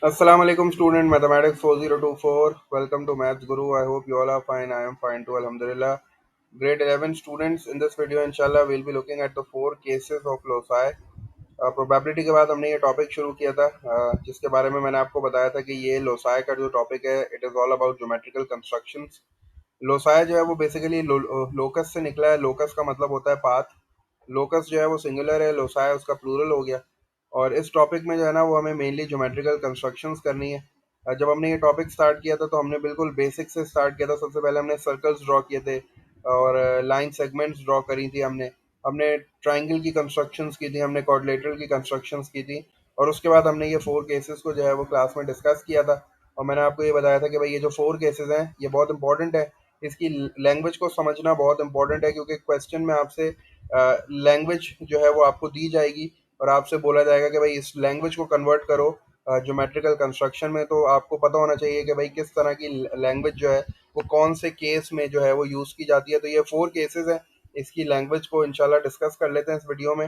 Assalamu alaikum student mathematics 4024. Welcome to Maths Guru. I hope you all are fine. I am fine too. Alhamdulillah. Grade 11 students, in this video inshallah we'll be looking at the four cases of loci. Probability के बाद हमने ये topic शुरू किया था, जिसके बारे में मैंने आपको बताया था कि ये लोसाई का जो टॉपिक है it is all about geometrical constructions. Loci जो है वो बेसिकली लोकस से निकला है। लोकस का मतलब होता है पाथ। लोकस जो है वो सिंगुलर है, लोसाई उसका प्लूरल हो गया। और इस टॉपिक में जो है ना वो हमें मेनली ज्योमेट्रिकल कंस्ट्रक्शंस करनी है। जब हमने ये टॉपिक स्टार्ट किया था तो हमने बिल्कुल बेसिक से स्टार्ट किया था। सबसे पहले हमने सर्कल्स ड्रॉ किए थे और लाइन सेगमेंट्स ड्रॉ करी थी। हमने हमने ट्राइंगल की कंस्ट्रक्शंस की थी, हमने क्वाड्रिलेटरल की कंस्ट्रक्शंस की थी। और उसके बाद हमने ये फोर केसेस को जो है वो क्लास में डिस्कस किया था। और मैंने आपको ये बताया था कि भाई ये जो फोर केसेस हैं ये बहुत इंपॉर्टेंट है। इसकी लैंग्वेज को समझना बहुत इंपॉर्टेंट है, क्योंकि क्वेश्चन में आपसे लैंग्वेज जो है वो आपको दी जाएगी और आपसे बोला जाएगा कि भाई इस लैंग्वेज को कन्वर्ट करो ज्योमेट्रिकल कंस्ट्रक्शन में। तो आपको पता होना चाहिए कि भाई किस तरह की लैंग्वेज जो है वो कौन से केस में जो है वो यूज़ की जाती है। तो ये फोर केसेस हैं, इसकी लैंग्वेज को इंशाल्लाह डिस्कस कर लेते हैं इस वीडियो में।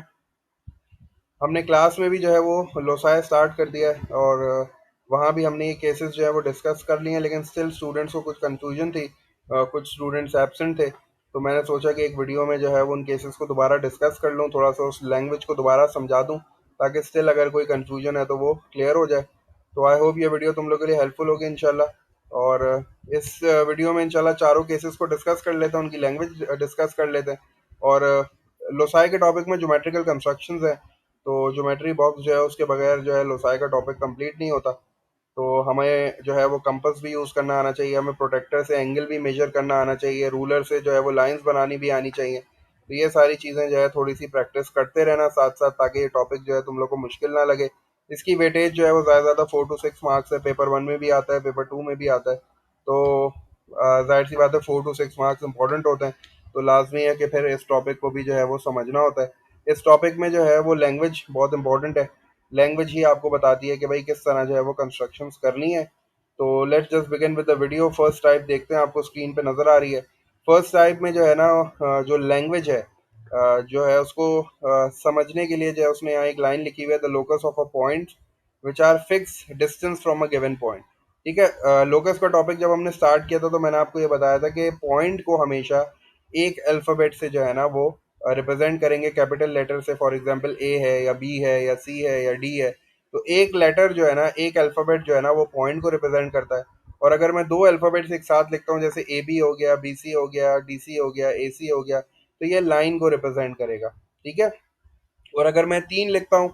हमने क्लास में भी जो है वो लोसाई स्टार्ट कर दिया है और वहाँ भी हमने ये केसेस जो है वो डिस्कस कर लिए हैं, लेकिन स्टिल स्टूडेंट्स को कुछ कंफ्यूजन थी। कुछ स्टूडेंट्स एब्सेंट थे, तो मैंने सोचा कि एक वीडियो में जो है वो उन केसेस को दोबारा डिस्कस कर लूँ, थोड़ा सा उस लैंग्वेज को दोबारा समझा दूँ, ताकि स्टिल अगर कोई कंफ्यूजन है तो वो क्लियर हो जाए। तो आई होप ये वीडियो तुम लोग के लिए हेल्पफुल होगी इंशाल्लाह। और इस वीडियो में इंशाल्लाह चारों केसेस को डिस्कस कर लेते हैं, उनकी लैंग्वेज डिस्कस कर लेते हैं। और लोसाई के टॉपिक में ज्योमेट्रिकल कंस्ट्रक्शंस है, तो ज्योमेट्री बॉक्स जो है उसके बगैर जो है लोसाई का टॉपिक कंप्लीट नहीं होता। तो हमें जो है वो कंपास भी यूज़ करना आना चाहिए, हमें प्रोटेक्टर से एंगल भी मेजर करना आना चाहिए, रूलर से जो है वो लाइंस बनानी भी आनी चाहिए। तो ये सारी चीज़ें जो है थोड़ी सी प्रैक्टिस करते रहना साथ साथ, ताकि ये टॉपिक जो है तुम लोग को मुश्किल ना लगे। इसकी वेटेज जो है वो ज़्यादा ज़्यादा 4 to 6 मार्क्स है। पेपर वन में भी आता है, पेपर टू में भी आता है। तो जाहिर सी बात है 4 to 6 मार्क्स इंपॉर्टेंट होते हैं। तो लाजमी है कि फिर इस टॉपिक को भी जो है वो समझना होता है। इस टॉपिक में जो है वो लैंग्वेज बहुत इंपॉर्टेंट है। लैंग्वेज ही आपको बताती है कि भाई किस तरह जो है वो कंस्ट्रक्शंस करनी है। तो let's just begin with the video. First type देखते हैं, आपको स्क्रीन पे नज़र आ रही है। फर्स्ट टाइप में जो है ना जो लैंग्वेज है जो है उसको समझने के लिए जो है उसने यहाँ एक लाइन लिखी हुई है, the locus of a point which are fix distance from a given point. ठीक है, लोकस का टॉपिक जब हमने स्टार्ट किया था तो मैंने आपको ये बताया था कि पॉइंट को हमेशा एक अल्फ़ाबेट से जो है ना वो रिप्रेजेंट करेंगे, कैपिटल लेटर से। फॉर एग्जांपल ए है या बी है या सी है या डी है, तो एक लेटर जो है ना, एक अल्फ़ाबेट जो है ना वो पॉइंट को रिप्रेजेंट करता है। और अगर मैं दो अल्फ़ाबेट्स एक साथ लिखता हूँ, जैसे ए बी हो गया, बी सी हो गया, डी सी हो गया, ए सी हो गया, तो ये लाइन को रिप्रेजेंट करेगा। ठीक है। और अगर मैं तीन लिखता हूँ,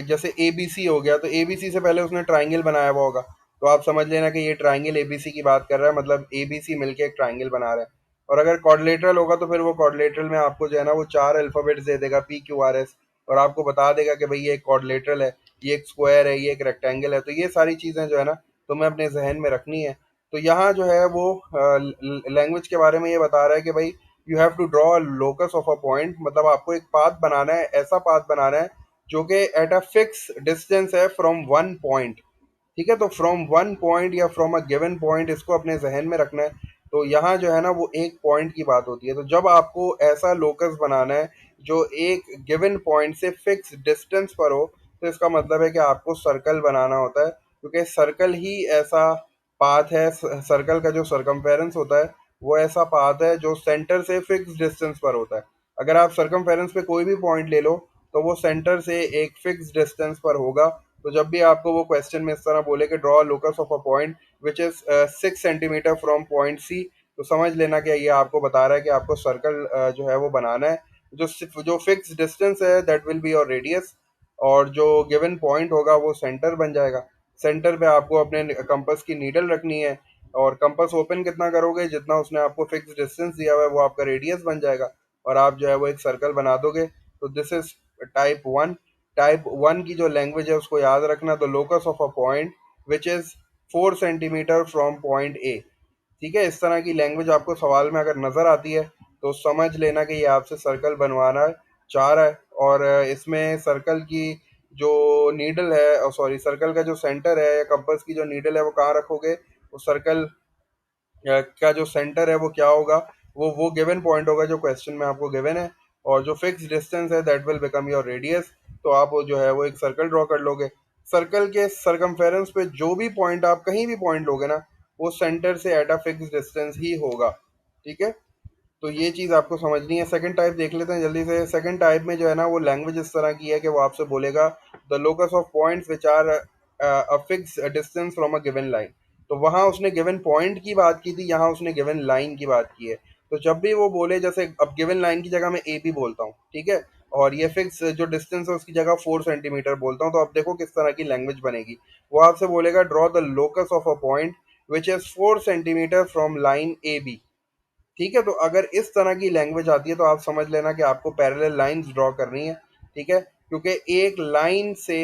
जैसे ए बी सी हो गया, तो ए बी सी से पहले उसने ट्राइंगल बनाया हुआ होगा, तो आप समझ लेना कि ये ट्राइंगल ए बी सी की बात कर रहा है, मतलब ए बी सी मिलके एक ट्राइंगल बना रहा है। और अगर क्वाड्रिलेटरल होगा तो फिर वो क्वाड्रिलेटरल में आपको जो है ना वो चार अल्फाबेट्स दे देगा, पी क्यू आर एस, और आपको बता देगा कि भाई ये एक क्वाड्रिलेटरल है, ये एक स्क्वायर है, ये एक रेक्टेंगल है। तो ये सारी चीज़ें जो है ना तुम्हें अपने जहन में रखनी है। तो यहाँ जो है वो लैंग्वेज के बारे में ये बता रहा है कि भाई you have to draw locus of a point, मतलब आपको एक पाथ बनाना है, ऐसा पाथ बनाना है जो कि एट अ फिक्स डिस्टेंस है फ्रॉम वन पॉइंट। ठीक है, तो फ्रॉम वन पॉइंट या फ्रॉम अ गिवन पॉइंट, इसको अपने जहन में रखना है। तो यहाँ जो है ना वो एक पॉइंट की बात होती है। तो जब आपको ऐसा लोकस बनाना है जो एक गिवन पॉइंट से फिक्स डिस्टेंस पर हो, तो इसका मतलब है कि आपको सर्कल बनाना होता है, क्योंकि सर्कल ही ऐसा पाथ है, सर्कल का जो सरकमफेरेंस होता है वो ऐसा पाथ है जो सेंटर से फिक्स डिस्टेंस पर होता है। अगर आप सरकमफेरेंस पे कोई भी पॉइंट ले लो तो वो सेंटर से एक फिक्स डिस्टेंस पर होगा। तो जब भी आपको वो क्वेश्चन में इस तरह बोले कि draw locus of a point which is 6 centimetre from point C, तो समझ लेना कि ये आपको बता रहा है कि आपको सर्कल जो है वो बनाना है। जो फिक्स डिस्टेंस है that will be your radius, और जो गिवन पॉइंट होगा वो सेंटर बन जाएगा। सेंटर पे आपको अपने कंपास की नीडल रखनी है, और कंपास ओपन कितना करोगे, जितना उसने आपको फिक्स डिस्टेंस दिया हुआ है वो आपका रेडियस बन जाएगा, और आप जो है वो एक सर्कल बना दोगे। तो this is type one. Type one की जो लैंग्वेज है उसको याद रखना, the locus of a point which is 4 centimetre from point ए। ठीक है, इस तरह की लैंग्वेज आपको सवाल में अगर नज़र आती है तो समझ लेना कि ये आपसे सर्कल बनवाना चाह रहा है। और इसमें सर्कल की जो नीडल है, सॉरी, सर्कल का जो सेंटर है या कंपास की जो नीडल है वो कहाँ रखोगे, वो सर्कल का जो सेंटर है वो क्या होगा, वो गिवन पॉइंट होगा जो क्वेश्चन में आपको गिवन है। और जो फिक्स डिस्टेंस है that will become your radius. तो आप वो जो है वो एक सर्कल ड्रॉ कर लोगे। सर्कल के सरकमफेरेंस पे जो भी पॉइंट आप कहीं भी पॉइंट लोगे ना, वो सेंटर से एट अ फिक्स डिस्टेंस ही होगा। ठीक है, तो ये चीज़ आपको समझनी है। सेकंड टाइप देख लेते हैं जल्दी से। सेकंड टाइप में जो है ना, वो लैंग्वेज इस तरह की है कि वो आपसे बोलेगा the locus of points which are a fix distance from a given line. तो वहाँ उसने गिवन पॉइंट की बात की थी, यहाँ उसने गिवन लाइन की बात की है। तो जब भी वो बोले, जैसे अब गिवन लाइन की जगह मैं ए बी बोलता हूँ, ठीक है, और ये फिक्स जो डिस्टेंस है उसकी जगह 4 सेंटीमीटर बोलता हूँ, तो अब देखो किस तरह की लैंग्वेज बनेगी। वो आपसे बोलेगा draw the locus of a point which is 4 centimetre from line A B. ठीक है, तो अगर इस तरह की लैंग्वेज आती है तो आप समझ लेना कि आपको पैरेलल लाइंस ड्रॉ करनी है। ठीक है, क्योंकि एक लाइन से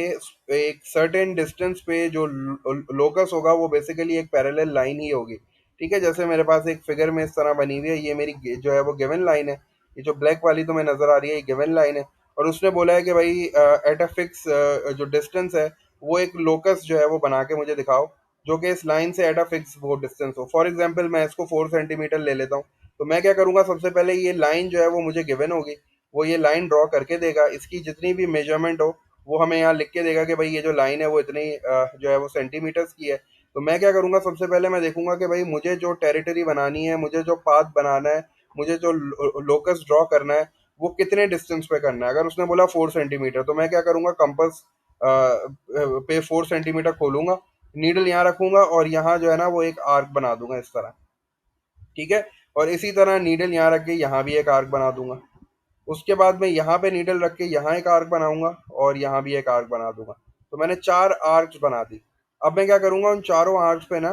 एक सर्टेन डिस्टेंस पे जो लोकस होगा वो बेसिकली एक पैरेलल लाइन ही होगी। ठीक है, जैसे मेरे पास एक फिगर में इस तरह बनी हुई है, ये मेरी जो है वो गिवन लाइन है। ये जो ब्लैक वाली तुम्हें नजर आ रही है, ये गिवन लाइन है। और उसने बोला है कि भाई एट अ फिक्स जो डिस्टेंस है, वो एक लोकस जो है वो बना के मुझे दिखाओ, जो कि इस लाइन से एट अ फिक्स वो डिस्टेंस हो। फॉर एग्जाम्पल मैं इसको 4 सेंटीमीटर ले लेता हूँ। तो मैं क्या करूंगा, सबसे पहले ये लाइन जो है वो मुझे गिवन होगी, वो ये लाइन ड्रॉ करके देगा, इसकी जितनी भी मेजरमेंट हो वो हमें यहाँ लिख के देगा कि भाई ये जो लाइन है वो इतनी जो है वो सेंटीमीटर्स की है। तो मैं क्या करूंगा, सबसे पहले मैं देखूंगा कि भाई मुझे जो टेरिटरी बनानी है, मुझे जो पाथ बनाना है, मुझे जो लोकस ड्रॉ करना है, वो कितने डिस्टेंस पे करना है। अगर उसने बोला 4 सेंटीमीटर, तो मैं क्या करूंगा, कंपास पे 4 सेंटीमीटर खोलूंगा, नीडल यहाँ रखूंगा और यहाँ जो है ना वो एक आर्क बना दूंगा इस तरह। ठीक है, और इसी तरह नीडल यहाँ रख के यहाँ भी एक आर्क बना दूंगा। उसके बाद मैं यहाँ पे नीडल रख के यहाँ एक आर्क बनाऊंगा और यहाँ भी एक आर्क बना दूंगा। तो मैंने 4 आर्क्स बना दी। अब मैं क्या करूंगा, उन चारों आर्क्स पे ना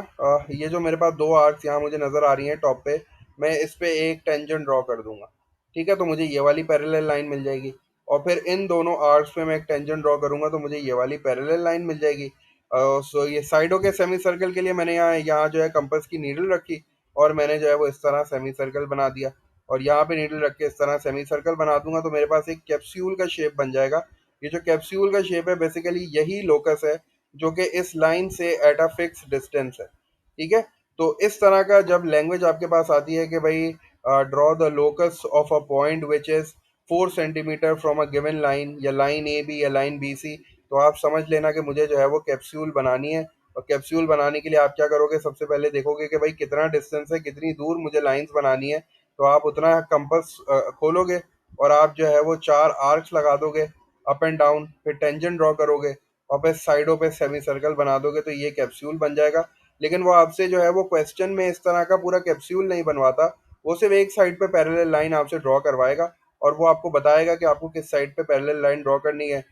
ये जो मेरे पास 2 आर्क्स यहाँ मुझे नजर आ रही हैं टॉप पे, मैं इस पे एक टेंजेंट ड्रॉ कर दूंगा। ठीक है, तो मुझे ये वाली पैरेलल लाइन मिल जाएगी। और फिर इन दोनों आर्क्स पे मैं एक टेंजेंट ड्रॉ करूंगा तो मुझे ये वाली पैरेलल लाइन मिल जाएगी। सो ये साइडों के सेमी सर्कल के लिए मैंने यहाँ यहाँ जो है कंपास की नीडल रखी, और मैंने जो है वो इस तरह सेमी सर्कल बना दिया। और यहाँ पे नीडल रख के इस तरह सेमी सर्कल बना दूंगा तो मेरे पास एक कैप्सूल का शेप बन जाएगा। ये जो कैप्सूल का शेप है, बेसिकली यही लोकस है जो कि इस लाइन से एट अ फिक्स डिस्टेंस है। ठीक है, तो इस तरह का जब लैंग्वेज आपके पास आती है कि भाई draw the locus of a point which is 4 centimetre from a given line, या लाइन ए बी या लाइन बी सी, तो आप समझ लेना कि मुझे जो है वो कैप्सूल बनानी है। और कैप्सूल बनाने के लिए आप क्या करोगे, सबसे पहले देखोगे कि भाई कितना डिस्टेंस है, कितनी दूर मुझे लाइंस बनानी है। तो आप उतना कंपास खोलोगे और आप जो है वो 4 आर्क्स लगा दोगे अप एंड डाउन, फिर टेंजेंट ड्रॉ करोगे और फिर साइडों पे सेमी सर्कल बना दोगे, तो ये कैप्सूल बन जाएगा। लेकिन वो आपसे जो है वो क्वेश्चन में इस तरह का पूरा कैप्सूल नहीं बनवाता, वो सिर्फ एक साइड पे पैरेलल लाइन आपसे ड्रॉ करवाएगा और वो आपको बताएगा कि आपको किस साइड पे पैरेलल लाइन ड्रॉ करनी है।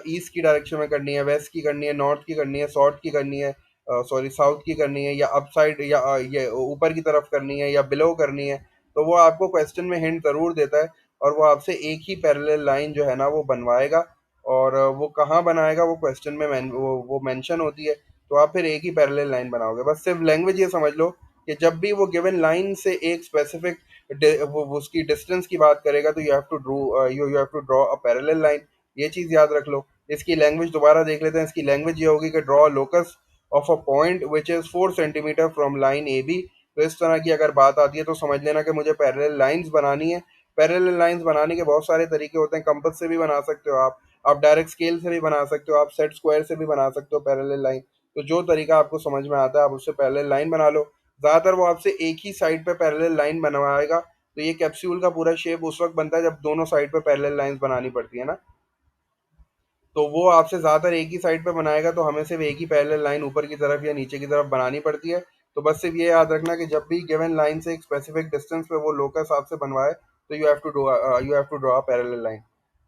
ईस्ट की डायरेक्शन में करनी है, वेस्ट की करनी है, नॉर्थ की करनी है, साउथ की करनी है, सॉरी साउथ की करनी है, या अप साइड या ये ऊपर की तरफ करनी है, या बिलो करनी है। तो वो आपको क्वेश्चन में हिंट ज़रूर देता है और वो आपसे एक ही पैरेलल लाइन जो है ना वो बनवाएगा। और वो कहाँ बनाएगा वो क्वेश्चन में वो मेंशन होती है। तो आप फिर एक ही पैरेलल लाइन बनाओगे। बस सिर्फ लैंग्वेज ये समझ लो कि जब भी वो गिवन लाइन से एक स्पेसिफिक वो उसकी डिस्टेंस की बात करेगा तो you have to draw a parallel line. ये चीज़ याद रख लो। इसकी लैंग्वेज दोबारा देख लेते हैं। इसकी लैंग्वेज ये होगी कि draw locus of a point which is 4 centimetre from line A B. तो इस तरह की अगर बात आती है तो समझ लेना कि मुझे पैरेलल लाइंस बनानी है। पैरेलल लाइंस बनाने के बहुत सारे तरीके होते हैं। कंपास से भी बना सकते हो आप डायरेक्ट स्केल से भी बना सकते हो, आप सेट स्क्वायर से भी बना सकते हो पैरेलल लाइन। तो जो तरीका आपको समझ में आता है आप उससे पैरेलल लाइन बना लो। ज़्यादातर वो आपसे एक ही साइड पे पैरेलल लाइन बनवाएगा। तो ये कैप्सूल का पूरा शेप उस वक्त बनता है जब दोनों साइड पे पैरेलल लाइंस बनानी पड़ती है ना। तो वो आपसे ज़्यादातर एक ही साइड पे बनाएगा, तो हमें सिर्फ एक ही पैरेलल लाइन ऊपर की तरफ या नीचे की तरफ बनानी पड़ती है। तो बस सिर्फ ये याद रखना कि जब भी गिवन लाइन से एक स्पेसिफिक डिस्टेंस पे वो लोकस आपसे बनवाए तो you have to draw parallel line.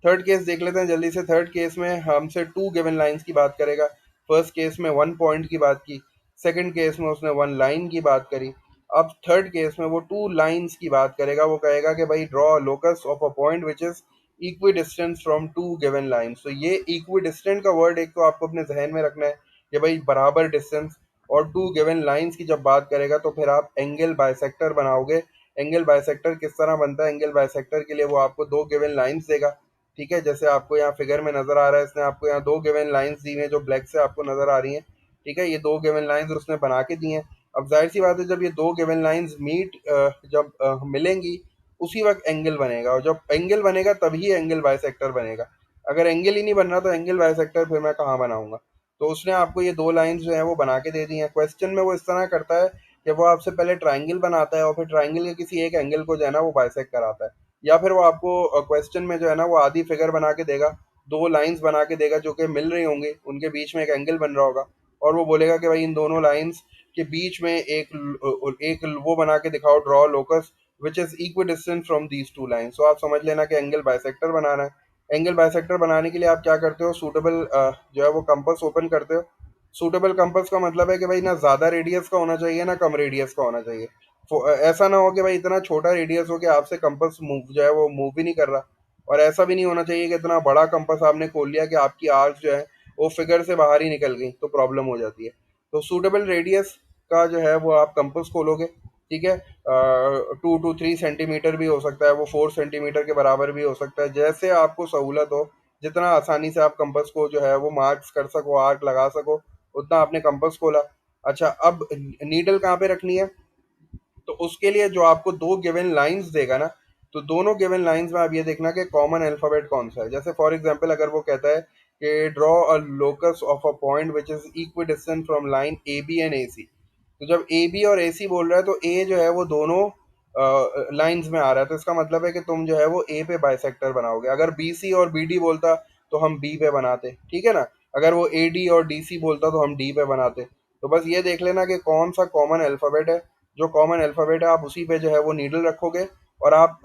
Third case देख लेते हैं जल्दी से। थर्ड केस में हमसे 2 गिवन लाइंस की बात करेगा। फर्स्ट केस में 1 पॉइंट की बात की, सेकंड केस में उसने 1 लाइन की बात करी। अब थर्ड केस में वो 2 लाइंस की बात करेगा। वो कहेगा कि भाई draw locus of a point which is equi distance from 2 given lines. तो ये इक्वी डिस्टेंट का वर्ड एक तो आपको अपने जहन में रखना है कि भाई बराबर डिस्टेंस। और 2 गिवन लाइंस की जब बात करेगा तो फिर आप एंगल बाइसेक्टर बनाओगे। एंगल बाइसेक्टर किस तरह बनता है, एंगल बाइसेक्टर के लिए वो आपको 2 गिवन लाइंस देगा। ठीक है, जैसे आपको यहाँ फिगर में नजर आ रहा है, इसने आपको यहाँ 2 गिवन लाइंस दी हैं जो ब्लैक से आपको नजर आ रही हैं। ठीक है, ये 2 गिवन लाइंस उसने बना के दी हैं। अब जाहिर सी बात है, जब ये 2 गिवन लाइंस जब मिलेंगी उसी वक्त एंगल बनेगा, और जब एंगल बनेगा तभी एंगल बाइसेक्टर बनेगा। अगर एंगल ही नहीं बन रहा तो एंगल बाइसेक्टर फिर मैं कहाँ बनाऊंगा। तो उसने आपको ये दो लाइंस जो है वो बना के दे दी हैं। क्वेश्चन में वो इस तरह करता है कि वो आपसे पहले ट्राइंगल बनाता है और फिर ट्राइंगल के किसी एक एंगल को जो है ना वो बाइसेक्ट कराता है, या फिर वो आपको क्वेश्चन में जो है ना वो आधी फिगर बना के देगा, दो लाइंस बना के देगा जो कि मिल रही होंगी, उनके बीच में एक एंगल बन रहा होगा, और वो बोलेगा कि भाई इन दोनों लाइंस के बीच में एक वो बना के दिखाओ, draw locus which is equidistant from these two lines. तो आप समझ लेना कि एंगल बाइसेक्टर बनाना है। एंगल बाइसेक्टर बनाने के लिए आप क्या करते हो, सूटेबल जो है वो कंपास ओपन करते हो। सूटेबल कंपास का मतलब है कि भाई ना ज़्यादा रेडियस का होना चाहिए ना कम रेडियस का होना चाहिए। ऐसा ना हो कि भाई इतना छोटा रेडियस हो कि आपसे कंपास मूव जो है वो मूव भी नहीं कर रहा, और ऐसा भी नहीं होना चाहिए कि इतना बड़ा कंपास आपने खोल लिया कि आपकी आर्क जो है वो फिगर से बाहर ही निकल गई, तो प्रॉब्लम हो जाती है। तो सूटेबल रेडियस का जो है वो आप कंपास खोलोगे, ठीक है। 2 to 3 सेंटीमीटर भी हो सकता है, वो 4 सेंटीमीटर के बराबर भी हो सकता है, जैसे आपको सहूलत हो, जितना आसानी से आप कंपास को जो है वो मार्क्स कर सको, आर्क लगा सको, उतना आपने कंपास खोला। अच्छा, अब नीडल कहाँ पे रखनी है, तो उसके लिए जो आपको दो गिवन लाइंस देगा ना, तो दोनों गिवन लाइंस में आप ये देखना कि कॉमन अल्फाबेट कौन सा है। जैसे फॉर एग्जांपल अगर वो कहता है कि draw a locus of a point which is equidistant from line A B and A C, तो जब ए बी और ए सी बोल रहा है तो ए जो है वो दोनों लाइंस में आ रहा है, तो इसका मतलब है कि तुम जो है वो ए पे बाइसेक्टर बनाओगे। अगर बी सी और बी डी बोलता तो हम बी पे बनाते, ठीक है ना। अगर वो ए डी और डी सी बोलता तो हम डी पे बनाते। तो बस ये देख लेना कि कौन सा कॉमन अल्फाबेट है, जो कॉमन अल्फ़ाबेट है आप उसी पे जो है वो नीडल रखोगे, और आप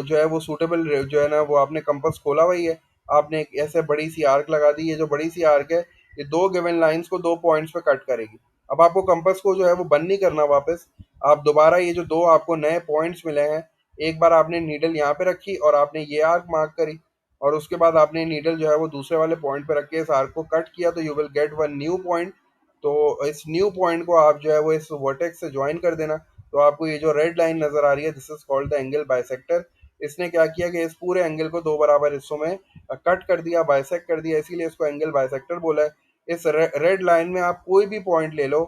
जो है वो सूटेबल जो है ना वो आपने कंपास खोला हुआ ही है, आपने एक ऐसे बड़ी सी आर्क लगा दी। ये जो बड़ी सी आर्क है ये दो गिवन लाइंस को दो पॉइंट्स पे कट करेगी। अब आपको कंपास को जो है वो बंद नहीं करना वापस, आप दोबारा ये जो दो आपको नए पॉइंट्स मिले हैं, एक बार आपने नीडल यहाँ पे रखी और आपने ये आर्क मार्क करी, और उसके बाद आपने नीडल जो है वो दूसरे वाले पॉइंट पे रख के इस आर्क को कट किया, तो you will get one new point. तो इस न्यू पॉइंट को आप जो है वो इस वर्टेक्स से ज्वाइन कर देना। तो आपको ये जो रेड लाइन नजर आ रही है, this is called the angle bisector. इसने क्या किया कि इस पूरे एंगल को दो बराबर हिस्सों में कट कर दिया, बाइसेक्ट कर दिया, इसीलिए इसको एंगल बाइसेक्टर बोला है। इस रेड लाइन में आप कोई भी पॉइंट ले लो,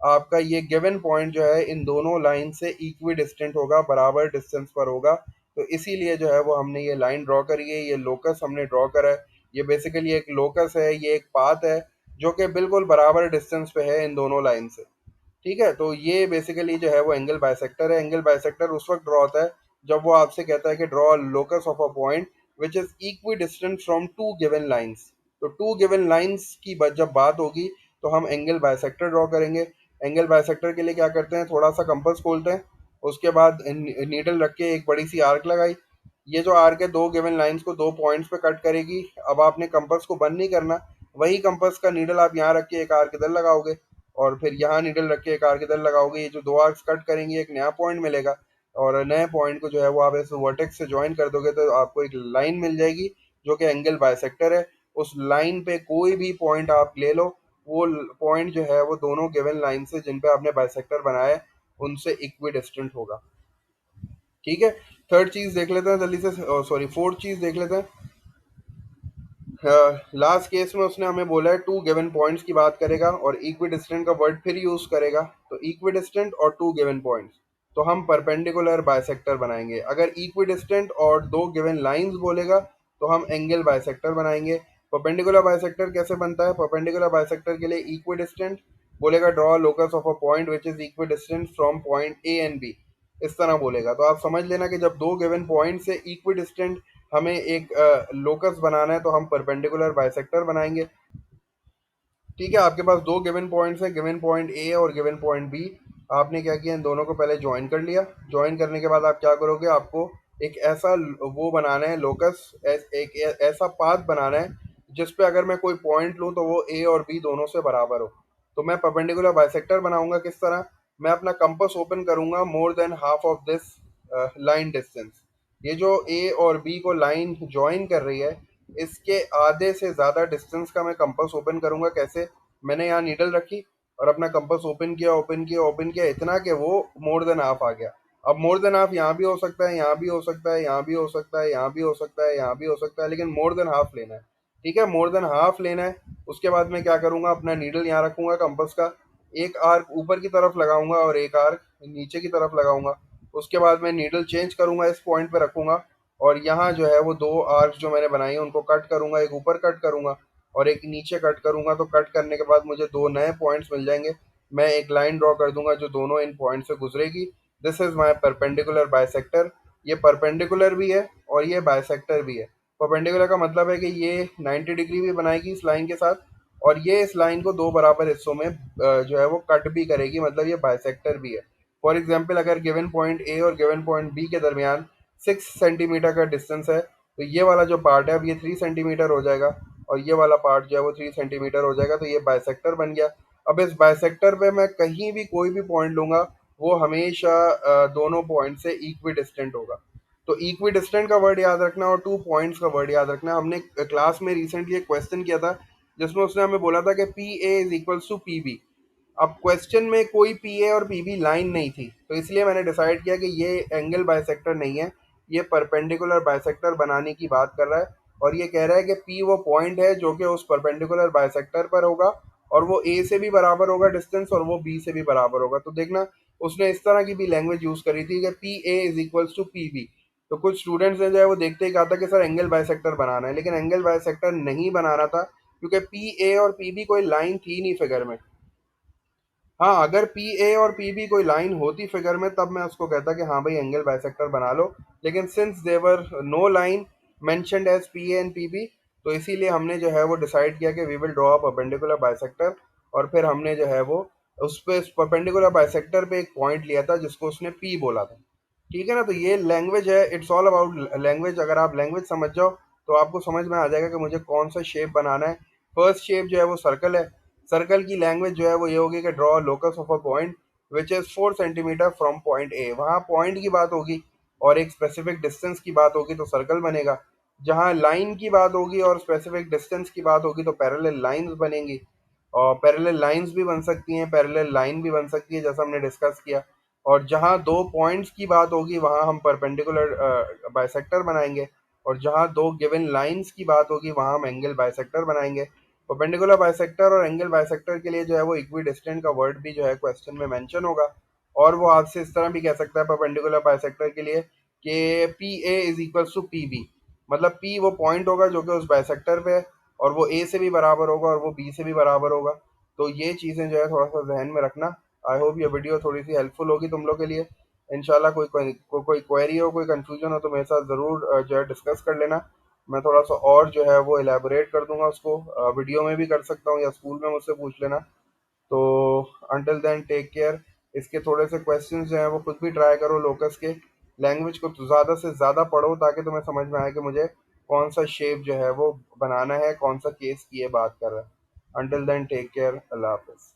आपका ये गिवन पॉइंट जो है इन दोनों लाइन से इक्वी डिस्टेंट होगा, बराबर डिस्टेंस पर होगा। तो इसीलिए जो है वो हमने ये लाइन ड्रॉ करी है, ये लोकस हमने ड्रॉ करा है। ये बेसिकली एक लोकस है, ये एक पाथ है जो कि बिल्कुल बराबर डिस्टेंस पे है इन दोनों लाइन से, ठीक है। तो ये बेसिकली जो है वो एंगल बाइसेक्टर है। एंगल बाइसेक्टर उस वक्त ड्रॉ होता है जब वो आपसे कहता है कि draw locus of a point which is equidistant from two given lines. तो टू गिवन लाइंस की जब बात होगी तो हम एंगल बाइसेक्टर ड्रॉ करेंगे। एंगल बाइसेक्टर के लिए क्या करते हैं, थोड़ा सा कंपास खोलते हैं, उसके बाद नीडल रख के एक बड़ी सी आर्क लगाई। ये जो आर्क है दो गिवन लाइंस को दो पॉइंट्स पे कट करेगी। अब आपने कंपास को बंद नहीं करना, वही कंपास का नीडल आप यहाँ रख के एक आर्क इधर लगाओगे, और फिर यहाँ नीडल रख के एक आर्क इधर लगाओगे, ये जो दो आर्क्स कट करेंगे एक नया पॉइंट मिलेगा, और नए पॉइंट को जो है वो आप इस वर्टेक्स से ज्वाइन कर दोगे तो आपको एक लाइन मिल जाएगी जो कि एंगल बाइसेक्टर है। उस लाइन पे कोई भी पॉइंट आप ले लो, वो पॉइंट जो है वो दोनों गिवन लाइन से जिन पे आपने बाइसेक्टर बनाया है उनसे इक्वी डिस्टेंट होगा, ठीक है। थर्ड चीज देख लेते हैं जल्दी से, सॉरी फोर्थ चीज देख लेते हैं। लास्ट केस में उसने हमें बोला है टू गिवन पॉइंट्स की बात करेगा और इक्वी डिस्टेंट का वर्ड फिर यूज करेगा। तो इक्वी डिस्टेंट और टू गिवन पॉइंट्स, तो हम परपेंडिकुलर बाइसेक्टर बनाएंगे। अगर इक्वी डिस्टेंट और दो गिवन लाइंस बोलेगा तो हम एंगल बाइसेक्टर बनाएंगे। परपेंडिकुलर बाइसेक्टर कैसे बनता है, परपेंडिकुलर बाइसेक्टर के लिए इक्वी डिस्टेंट बोलेगा draw locus of a point which is equidistant from point A and B, इस तरह बोलेगा। तो आप समझ लेना कि जब दो गिवन पॉइंट से इक्वी डिस्टेंट हमें एक लोकस बनाना है तो हम परपेंडिकुलर बाइसेक्टर बनाएंगे, ठीक है। आपके पास दो गिवन पॉइंट्स हैं, गिवन पॉइंट ए और गिवन पॉइंट बी। आपने क्या किया, इन दोनों को पहले ज्वाइन कर लिया। ज्वाइन करने के बाद आप क्या करोगे, आपको एक ऐसा वो बनाना है लोकस, एक ऐसा पाथ बनाना है जिस पे अगर मैं कोई पॉइंट लूँ तो वो ए और बी दोनों से बराबर हो। तो मैं परपेंडिकुलर बाइसेक्टर बनाऊंगा किस तरह, मैं अपना कंपास ओपन करूंगा more than half of this line distance. ये जो ए और बी को लाइन ज्वाइन कर रही है, इसके आधे से ज़्यादा डिस्टेंस का मैं कंपास ओपन करूंगा। कैसे, मैंने यहाँ नीडल रखी और अपना कंपास ओपन किया, ओपन किया, ओपन किया, इतना कि वो मोर देन हाफ आ गया। अब मोर देन हाफ यहाँ भी हो सकता है, यहाँ भी हो सकता है, यहाँ भी हो सकता है, यहाँ भी हो सकता है, यहाँ भी हो सकता है, लेकिन मोर देन हाफ लेना है, ठीक है। मोर देन हाफ लेना है। उसके बाद मैं क्या करूँगा, अपना नीडल यहाँ रखूँगा कंपास का, एक आर्क ऊपर की तरफ लगाऊंगा और एक आर्क नीचे की तरफ लगाऊंगा। उसके बाद मैं नीडल चेंज करूँगा, इस पॉइंट पे रखूँगा, और यहाँ जो है वो दो आर्क्स जो मैंने बनाई है उनको कट करूँगा, एक ऊपर कट करूँगा और एक नीचे कट करूंगा, तो कट करने के बाद मुझे दो नए पॉइंट्स मिल जाएंगे। मैं एक लाइन ड्रॉ कर दूंगा जो दोनों इन पॉइंट से गुजरेगी। This is my perpendicular bisector. ये परपेंडिकुलर भी है और ये बाइसेक्टर भी है। परपेंडिकुलर का मतलब है कि ये 90 डिग्री भी बनाएगी इस लाइन के साथ, और ये इस लाइन को दो बराबर हिस्सों में जो है वो कट भी करेगी, मतलब ये बाइसेक्टर भी है। फॉर एग्जाम्पल, अगर गिवन पॉइंट ए और गिवन पॉइंट बी के दरमियान 6 सेंटीमीटर का डिस्टेंस है, तो ये वाला जो पार्ट है अब ये 3 सेंटीमीटर हो जाएगा, और ये वाला पार्ट जो है वो 3 सेंटीमीटर हो जाएगा, तो ये बाइसेक्टर बन गया। अब इस बाइसेक्टर पे मैं कहीं भी कोई भी पॉइंट लूंगा, वो हमेशा दोनों पॉइंट से इक्वी डिस्टेंट होगा। तो इक्वी डिस्टेंट का वर्ड याद रखना और 2 पॉइंट्स का वर्ड याद रखना। हमने क्लास में रिसेंटली एक क्वेश्चन किया था जिसमें उसने हमें बोला था कि P A is equals to P B. अब क्वेश्चन में कोई पी ए और पी बी लाइन नहीं थी, तो इसलिए मैंने डिसाइड किया कि ये एंगल बाइसेक्टर नहीं है, ये परपेंडिकुलर बाइसेक्टर बनाने की बात कर रहा है। और ये कह रहा है कि पी वो पॉइंट है जो कि उस परपेंडिकुलर बाइसेक्टर पर होगा, और वो ए से भी बराबर होगा डिस्टेंस, और वो बी से भी बराबर होगा। तो देखना, उसने इस तरह की भी लैंग्वेज यूज करी थी कि P A is equals to P B. तो कुछ स्टूडेंट्स ने जो है वो देखते ही कहा था कि सर एंगल बाइसेक्टर बनाना है, लेकिन एंगल बाइसेक्टर नहीं बनाना था, क्योंकि पी ए और पी बी कोई लाइन थी नहीं फिगर में। हाँ, अगर पी ए और पी बी कोई लाइन होती फिगर में, तब मैं उसको कहता कि हाँ भाई एंगल बाइसेक्टर बना लो। लेकिन since there no line mentioned as P A and P B, तो इसीलिए हमने जो है वो डिसाइड किया कि we will draw a perpendicular bisector. और फिर हमने जो है वो उस पे परपेंडिकुलर बाइसेक्टर पे एक पॉइंट लिया था जिसको उसने पी बोला था। ठीक है ना? तो ये लैंग्वेज है, इट्स ऑल अबाउट लैंग्वेज। अगर आप लैंग्वेज समझ जाओ तो आपको समझ में आ जाएगा कि मुझे कौन सा शेप बनाना है। फर्स्ट शेप जो है वो सर्कल है। सर्कल की लैंग्वेज जो है वो ये होगी कि draw locus of a point which is 4 centimetre from point ए। वहाँ पॉइंट की बात होगी और एक स्पेसिफिक डिस्टेंस की बात होगी, तो सर्कल बनेगा। जहाँ लाइन की बात होगी और स्पेसिफिक डिस्टेंस की बात होगी, तो पैरेलल लाइंस बनेंगी। और पैरेलल लाइंस भी बन सकती हैं, पैरेलल लाइन भी बन सकती है, जैसा हमने डिस्कस किया। और जहाँ दो पॉइंट्स की बात होगी वहाँ हम परपेंडिकुलर बाइसेक्टर बनाएंगे, और जहाँ दो गिवन लाइंस की बात होगी वहाँ हम एंगल बाइसेक्टर बनाएंगे। परपेंडिकुलर बाइसेक्टर और एंगल बाइसेक्टर के लिए जो है वो इक्वी डिस्टेंट का वर्ड भी जो है क्वेश्चन में मेंशन होगा। और वो आपसे इस तरह भी कह सकता है परपेंडिकुलर बाइसेक्टर के लिए कि P A is equals to P B. मतलब पी वो पॉइंट होगा जो कि उस बाइसेक्टर पे है, और वो ए से भी बराबर होगा और वो बी से भी बराबर होगा। तो ये चीज़ें जो है थोड़ा सा जहन में रखना। आई होप ये वीडियो थोड़ी सी हेल्पफुल होगी तुम लोग के लिए। इंशाल्लाह कोई क्वेरी हो, कोई कंफ्यूजन हो, तो मेरे साथ ज़रूर जो है डिस्कस कर लेना। मैं थोड़ा सा और जो है वो एलैबोरेट कर दूंगा उसको, वीडियो में भी कर सकता हूँ या स्कूल में मुझसे पूछ लेना। तो अंटिल देन टेक केयर। इसके थोड़े से क्वेश्चंस जो हैं वो खुद भी ट्राई करो लोकस के। लैंग्वेज को तो ज़्यादा से ज़्यादा पढ़ो ताकि तुम्हें समझ में आए कि मुझे कौन सा शेप जो है वो बनाना है, कौन सा केस की ये बात कर रहा है। अंटिल देन टेक केयर, अल्लाह हाफिज़।